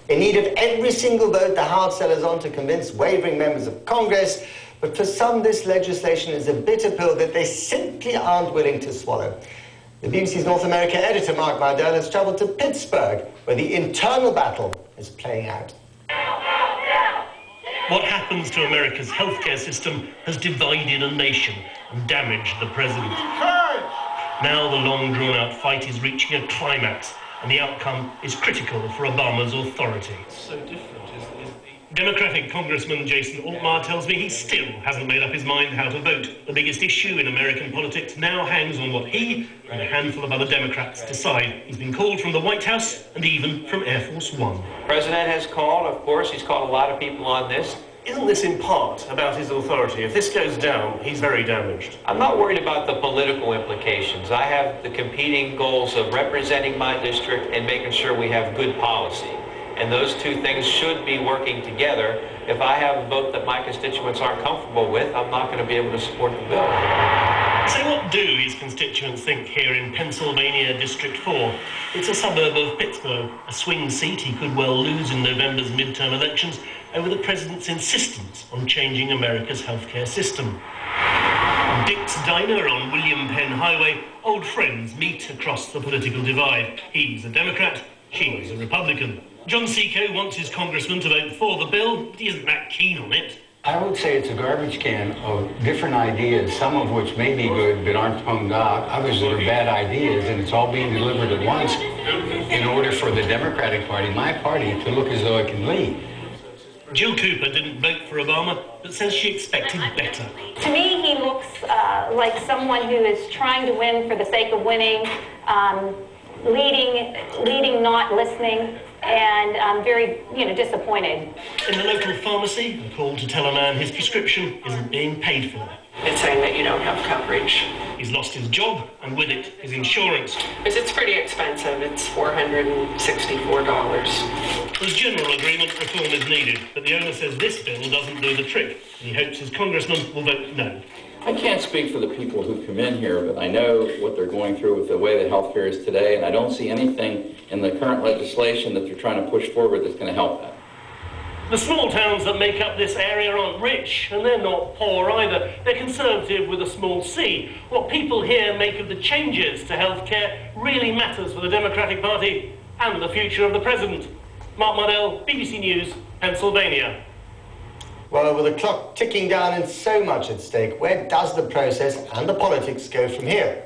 In need of every single vote the hard seller's on to convince wavering members of Congress, but for some this legislation is a bitter pill that they simply aren't willing to swallow. The BBC's North America editor, Mark Mardell, has travelled to Pittsburgh, where the internal battle is playing out. What happens to America's healthcare system has divided a nation and damaged the president. Now the long drawn-out fight is reaching a climax, and the outcome is critical for Obama's authority. So different, Democratic Congressman Jason Altmire tells me he still hasn't made up his mind how to vote. The biggest issue in American politics now hangs on what he and a handful of other Democrats decide. He's been called from the White House and even from Air Force One. The president has called, of course, he's called a lot of people on this. Isn't this in part about his authority? If this goes down, he's very damaged. I'm not worried about the political implications. I have the competing goals of representing my district and making sure we have good policy. And those two things should be working together. If I have a vote that my constituents aren't comfortable with, I'm not going to be able to support the bill. So what do his constituents think here in Pennsylvania District 4? It's a suburb of Pittsburgh, a swing seat he could well lose in November's midterm elections over the president's insistence on changing America's healthcare system. Dick's Diner on William Penn Highway, old friends meet across the political divide. He's a Democrat, she's a Republican. John Seco wants his congressman to vote for the bill, but he isn't that keen on it. I would say it's a garbage can of different ideas, some of which may be good but aren't toned out, others that are bad ideas, and it's all being delivered at once in order for the Democratic Party, my party, to look as though it can lead. Jill Cooper didn't vote for Obama, but says she expected better. To me, he looks like someone who is trying to win for the sake of winning, leading, not listening, and I'm very, disappointed. In the local pharmacy, a call to tell a man his prescription isn't being paid for. It's saying that you don't have coverage. He's lost his job, and with it, his insurance. Because it's pretty expensive. It's $464. There's general agreement reform is needed, but the owner says this bill doesn't do the trick, and he hopes his congressman will vote no. I can't speak for the people who come in here, but I know what they're going through with the way that healthcare is today, and I don't see anything in the current legislation that they're trying to push forward that's going to help that. The small towns that make up this area aren't rich, and they're not poor either. They're conservative with a small c. What people here make of the changes to healthcare really matters for the Democratic Party and the future of the president. Mark Mardell, BBC News, Pennsylvania. Well, with the clock ticking down and so much at stake, where does the process and the politics go from here?